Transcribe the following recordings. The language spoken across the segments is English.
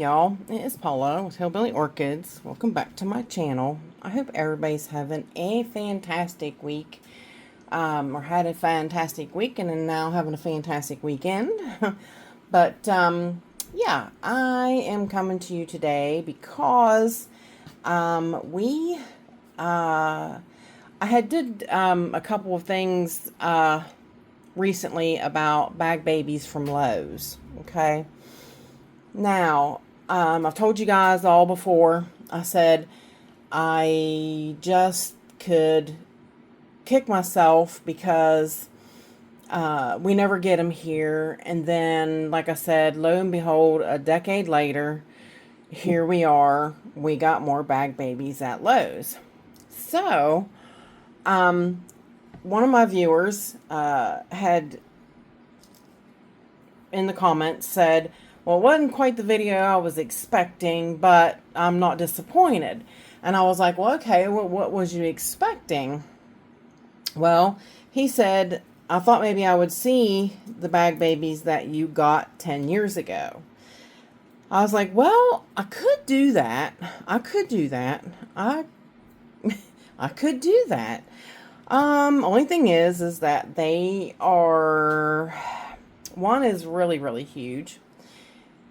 y'all, it's Paula with Hillbilly Orchids. Welcome back to my channel. I hope everybody's having a fantastic week, or had a fantastic weekend and now having a fantastic weekend. But yeah, I am coming to you today because I had did a couple of things recently about bag babies from Lowe's. Okay. Now, I've told you guys all before. I said I just could kick myself because we never get them here. And then, like I said, lo and behold, a decade later, here we are. We got more bag babies at Lowe's. So, one of my viewers had in the comments said, well, it wasn't quite the video I was expecting, but I'm not disappointed. And I was like, well, okay, what was you expecting? Well, he said, I thought maybe I would see the bag babies that you got 10 years ago. I was like, well, I could do that. I could do that. I could do that. Only thing is that they are, one is really, really huge.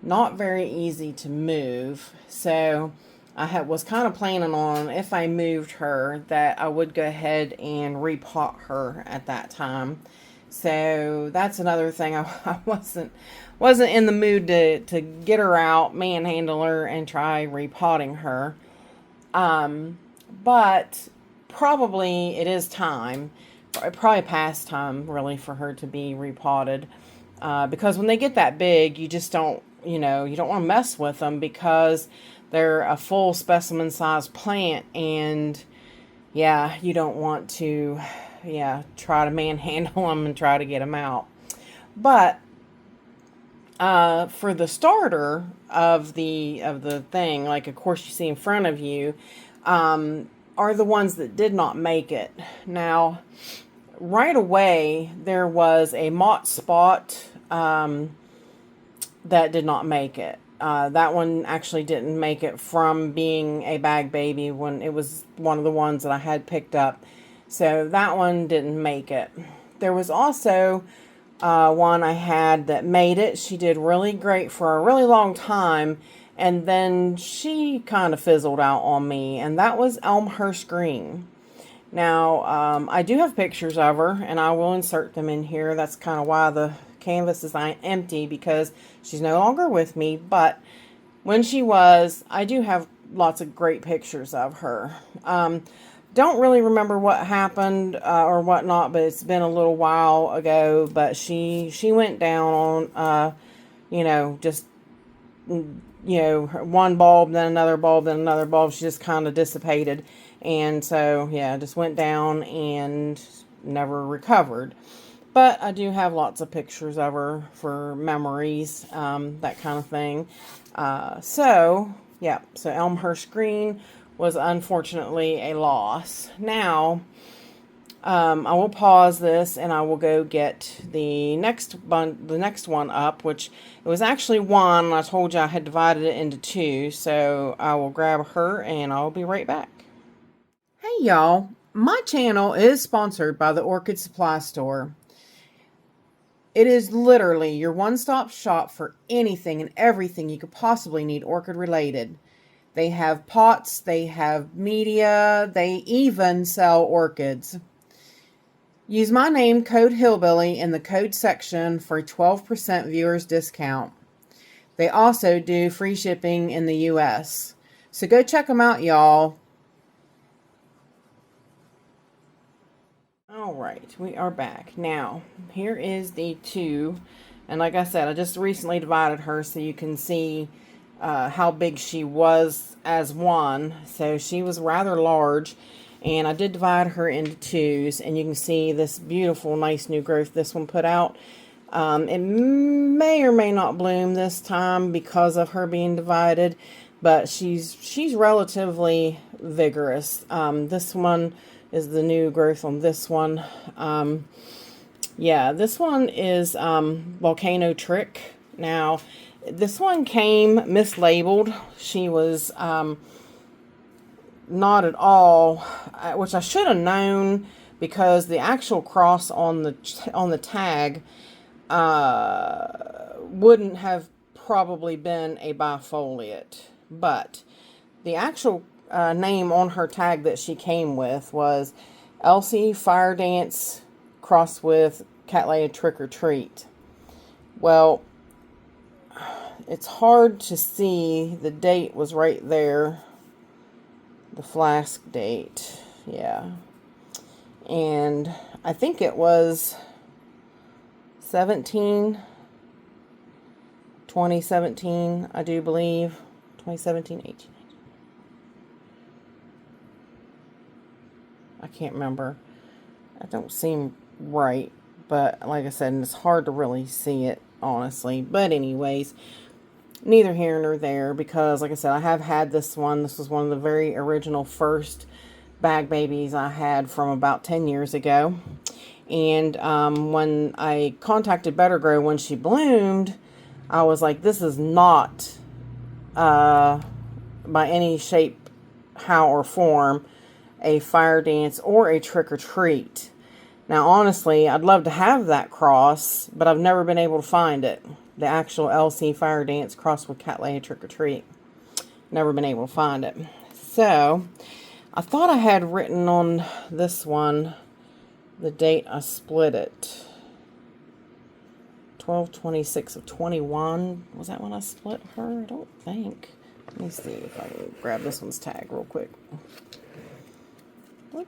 Not very easy to move, so I was kind of planning on, if I moved her, that I would go ahead and repot her at that time. So that's another thing. I wasn't in the mood to get her out, manhandle her, and try repotting her. But probably it is time, probably past time really, for her to be repotted. Because when they get that big, you just don't, you don't want to mess with them because they're a full specimen size plant, and yeah, you don't want to, try to manhandle them and try to get them out. But for the starter of the thing, like of course you see in front of you, are the ones that did not make it. Now, right away there was a mott spot that did not make it. That one actually didn't make it from being a bag baby when it was one of the ones that I had picked up. So that one didn't make it. There was also one I had that made it. She did really great for a really long time, and then she kind of fizzled out on me, and that was Elmhurst Green. Now, I do have pictures of her, and I will insert them in here. That's kind of why the canvas is empty, because she's no longer with me. But when she was, I do have lots of great pictures of her. Don't really remember what happened or whatnot, but it's been a little while ago. But she went down on, just, one bulb, then another bulb, then another bulb. She just kind of dissipated. And so, yeah, just went down and never recovered. But I do have lots of pictures of her for memories, that kind of thing. So Elmhurst Green was unfortunately a loss. Now, I will pause this and I will go get the next one up, which it was actually one. I told you I had divided it into two. So I will grab her and I'll be right back. Hey y'all, my channel is sponsored by the Orchid Supply Store. It is literally your one-stop shop for anything and everything you could possibly need orchid related. They have pots, they have media, they even sell orchids. Use my name, code Hillbilly, in the code section for a 12% viewers discount. They also do free shipping in the US. So go check them out, y'all. Alright, we are back. Now, here is the two. And like I said, I just recently divided her so you can see how big she was as one. So she was rather large. And I did divide her into twos. And you can see this beautiful, nice new growth this one put out. It may or may not bloom this time because of her being divided. But she's relatively vigorous. This one is the new growth on this one. Yeah, this one is Volcano Trick. Now, This one came mislabeled. She was not at all, which I should have known, because the actual cross on the tag wouldn't have probably been a bifoliate, but the actual name on her tag that she came with was Elsie Fire Dance crossed with Cattleya Trick or Treat. Well, it's hard to see. The date was right there. The flask date. Yeah. And I think it was 2017, I do believe. 2017, 18. I can't remember. That don't seem right. But like I said, it's hard to really see it, honestly. But anyways, neither here nor there, because like I said, I have had this one. This was one of the very original first bag babies I had from about 10 years ago. And when I contacted Better Grow when she bloomed, I was like, this is not by any shape, how, or form a fire dance or a trick or treat. Now, honestly, I'd love to have that cross, but I've never been able to find it. The actual LC Fire Dance crossed with Cattleya Trick or Treat. Never been able to find it. So, I thought I had written on this one the date I split it. 12/26 of 21. Was that when I split her? I don't think. Let me see if I can grab this one's tag real quick. What?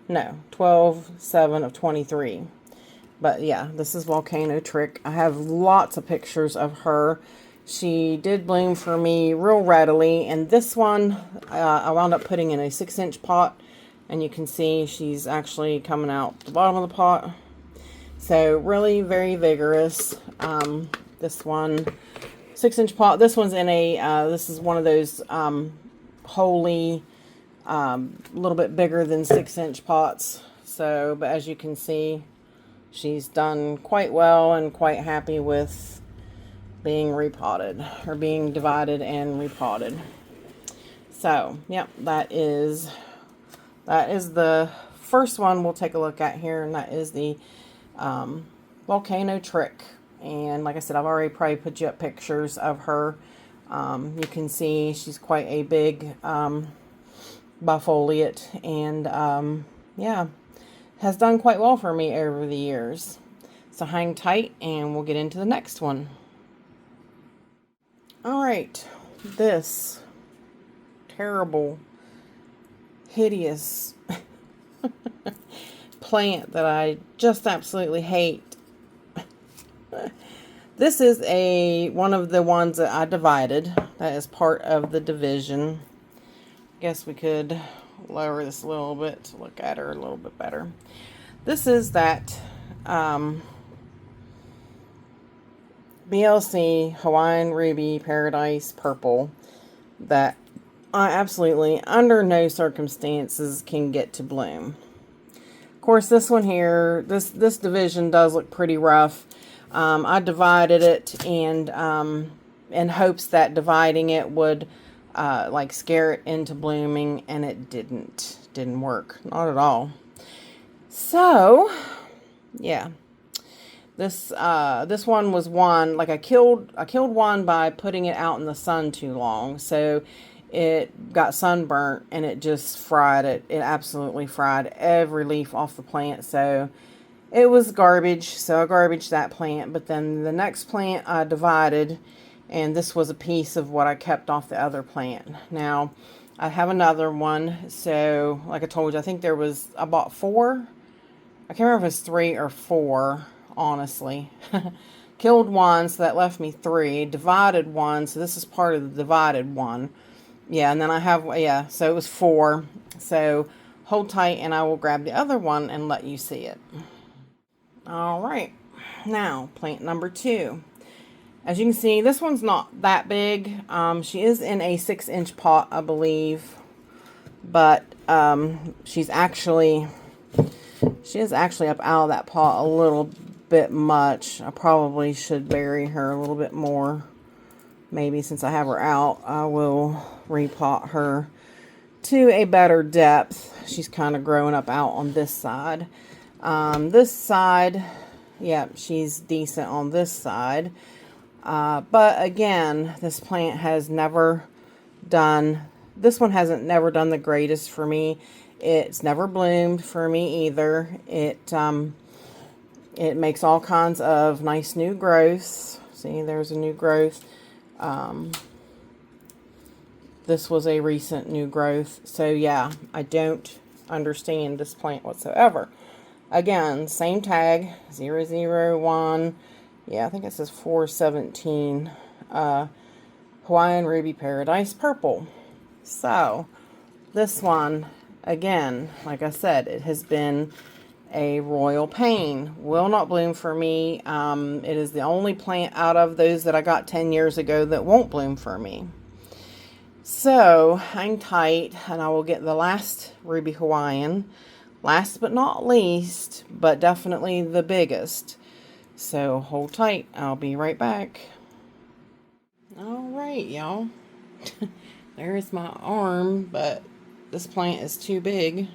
No, 12/7 of 23. But yeah, this is Volcano Trick. I have lots of pictures of her. She did bloom for me real readily. And this one, I wound up putting in a 6-inch pot. And you can see she's actually coming out the bottom of the pot. So really very vigorous. This one, 6-inch pot. This one's in a, this is one of those wholly, a little bit bigger than 6-inch pots. So, but as you can see, she's done quite well and quite happy with being repotted, or being divided and repotted. So, yep, that is the first one we'll take a look at here, and that is the Volcano Trick. And like I said, I've already probably put you up pictures of her. You can see she's quite a big bifoliate, and yeah, has done quite well for me over the years. So hang tight and we'll get into the next one. Alright, this terrible, hideous plant that I just absolutely hate. This is one of the ones that I divided. That is part of the division. Guess we could lower this a little bit to look at her a little bit better. This is that BLC Hawaiian Ruby Paradise Purple that I absolutely, under no circumstances, can get to bloom. Of course, this one here, this division does look pretty rough. I divided it and in hopes that dividing it would like scare it into blooming, and it didn't work, not at all. So yeah, this one was one, like I killed one by putting it out in the sun too long, so it got sunburnt and it just fried it. It absolutely fried every leaf off the plant, so it was garbage. So I garbaged that plant. But then the next plant I divided, and this was a piece of what I kept off the other plant. Now I have another one. So like I told you, I think I bought 4. I can't remember if it's 3 or 4, honestly. Killed one, so that left me 3. Divided one, so this is part of the divided one. Yeah, and then I have, yeah, so it was 4. So hold tight and I will grab the other one and let you see it. All right, now plant number 2. As you can see, this one's not that big. She is in a 6-inch pot, I believe, but she is actually up out of that pot a little bit much. I probably should bury her a little bit more. Maybe since I have her out, I will repot her to a better depth. She's kind of growing up out on this side. This side, yeah, she's decent on this side. But again, this plant has never done, this one hasn't never done the greatest for me. It's never bloomed for me either. It makes all kinds of nice new growths. See, there's a new growth. This was a recent new growth. So yeah, I don't understand this plant whatsoever. Again, same tag, 001. Yeah, I think it says 417. Hawaiian Ruby Paradise Purple. So, this one, again, like I said, it has been a royal pain. Will not bloom for me. It is the only plant out of those that I got 10 years ago that won't bloom for me. So, hang tight, and I will get the last Ruby Hawaiian. Last but not least, but definitely the biggest. So, hold tight. I'll be right back. Alright, y'all. There's my arm, but this plant is too big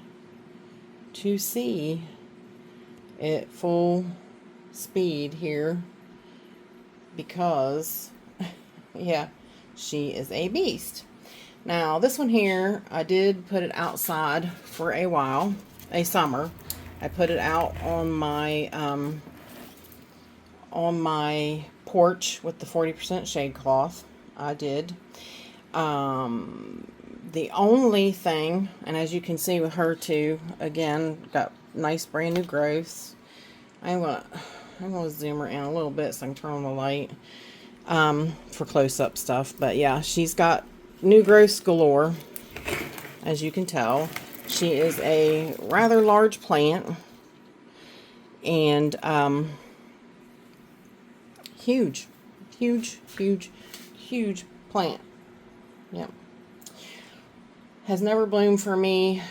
to see at full speed here because, yeah, she is a beast. Now, this one here, I did put it outside for a while, a summer. I put it out on my porch with the 40% shade cloth. I did. The only thing, and as you can see with her too, again, got nice brand new growths. I'm gonna zoom her in a little bit so I can turn on the light for close-up stuff. But yeah, she's got new growths galore, as you can tell. She is a rather large plant and huge plant. Yep. Has never bloomed for me.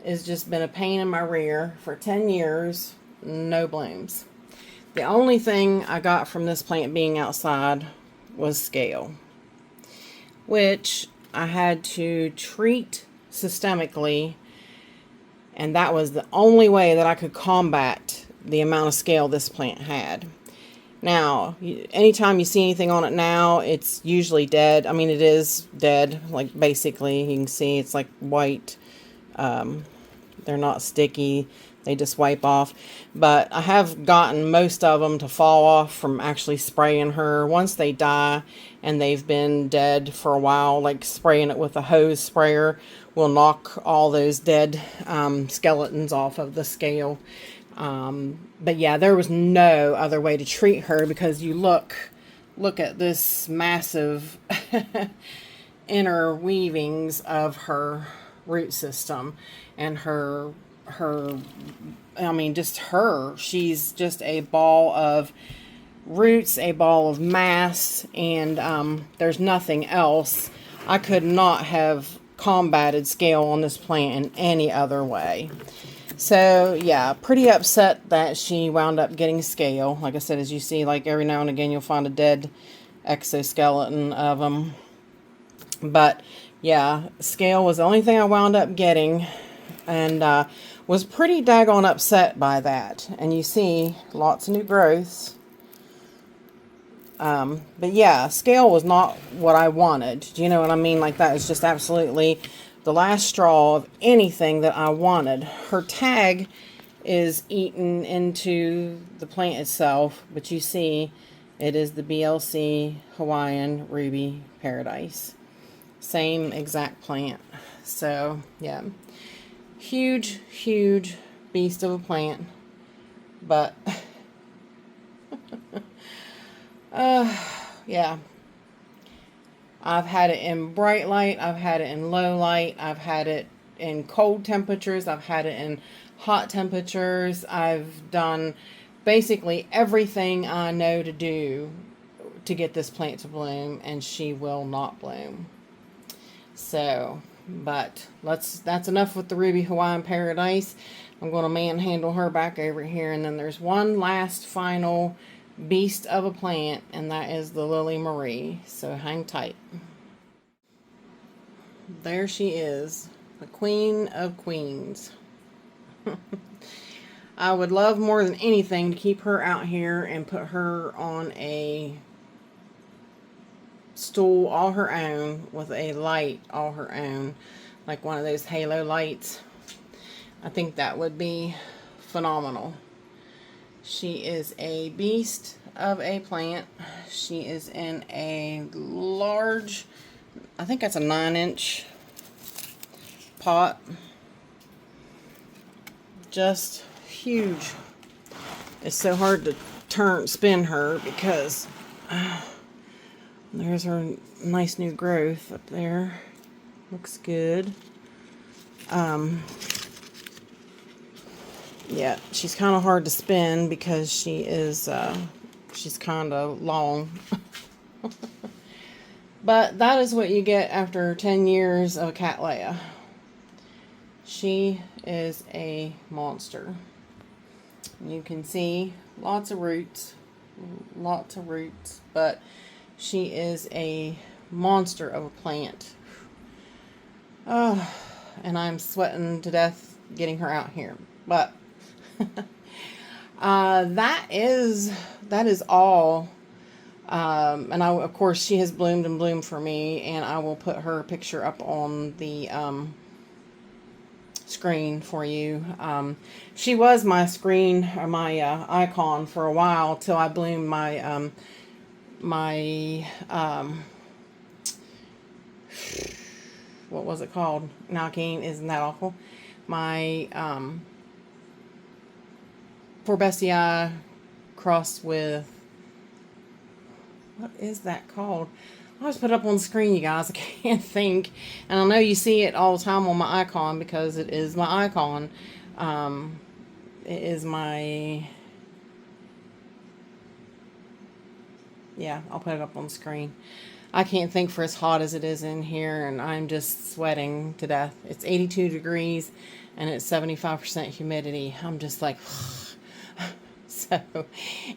It's just been a pain in my rear for 10 years. No blooms. The only thing I got from this plant being outside was scale, which I had to treat systemically, and that was the only way that I could combat the amount of scale this plant had. Now, anytime you see anything on it now, it's usually dead. I mean, it is dead. Like, basically, you can see it's like white. They're not sticky. They just wipe off. But I have gotten most of them to fall off from actually spraying her. Once they die and they've been dead for a while, like spraying it with a hose sprayer will knock all those dead skeletons off of the scale. But yeah, there was no other way to treat her because you look at this massive inner weavings of her root system and she's just a ball of roots, a ball of mass, and there's nothing else. I could not have combated scale on this plant in any other way. So, yeah, pretty upset that she wound up getting scale. Like I said, as you see, like every now and again you'll find a dead exoskeleton of them. But, yeah, scale was the only thing I wound up getting, and was pretty daggone upset by that. And you see lots of new growths. But, yeah, scale was not what I wanted. Do you know what I mean? Like, that is just absolutely the last straw of anything that I wanted. Her tag is eaten into the plant itself, but you see it is the BLC Hawaiian Ruby Paradise. Same exact plant. So, yeah. Huge beast of a plant. But, yeah. I've had it in bright light, I've had it in low light, I've had it in cold temperatures, I've had it in hot temperatures. I've done basically everything I know to do to get this plant to bloom, and she will not bloom. So, but that's enough with the Ruby Hawaiian Paradise. I'm going to manhandle her back over here. And then there's one last final beast of a plant, and that is the Lily Marie. So hang tight. There she is, the queen of queens. I would love more than anything to keep her out here and put her on a stool all her own with a light all her own, like one of those halo lights. I think that would be phenomenal. She is a beast of a plant. She is in a large, I think that's a 9-inch pot. Just huge. It's so hard to spin her because there's her nice new growth up there. Looks good. Yeah, she's kind of hard to spin because she's kind of long. But that is what you get after 10 years of Cattleya. She is a monster. You can see lots of roots, but she is a monster of a plant. Oh, and I'm sweating to death getting her out here. But that is all. And of course, she has bloomed and bloomed for me, and I will put her picture up on the screen for you. She was my screen, or my icon for a while till I bloomed my what was it called? Now I can't, isn't that awful? My Forbesii crossed with, what is that called? I'll just put it up on the screen, you guys. I can't think. And I know you see it all the time on my icon because it is my icon. It is my... Yeah, I'll put it up on the screen. I can't think for as hot as it is in here, and I'm just sweating to death. It's 82 degrees, and it's 75% humidity. I'm just like... So,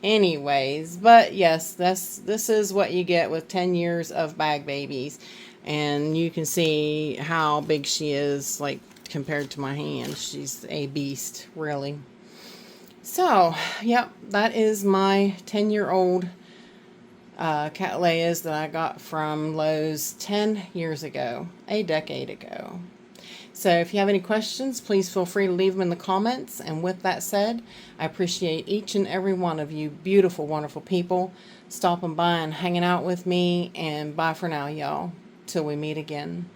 anyways, but yes, this is what you get with 10 years of bag babies. And you can see how big she is, like, compared to my hand. She's a beast, really. So, yep, that is my 10-year-old Cattleyas that I got from Lowe's 10 years ago, a decade ago. So if you have any questions, please feel free to leave them in the comments. And with that said, I appreciate each and every one of you beautiful, wonderful people stopping by and hanging out with me. And bye for now, y'all. Till we meet again.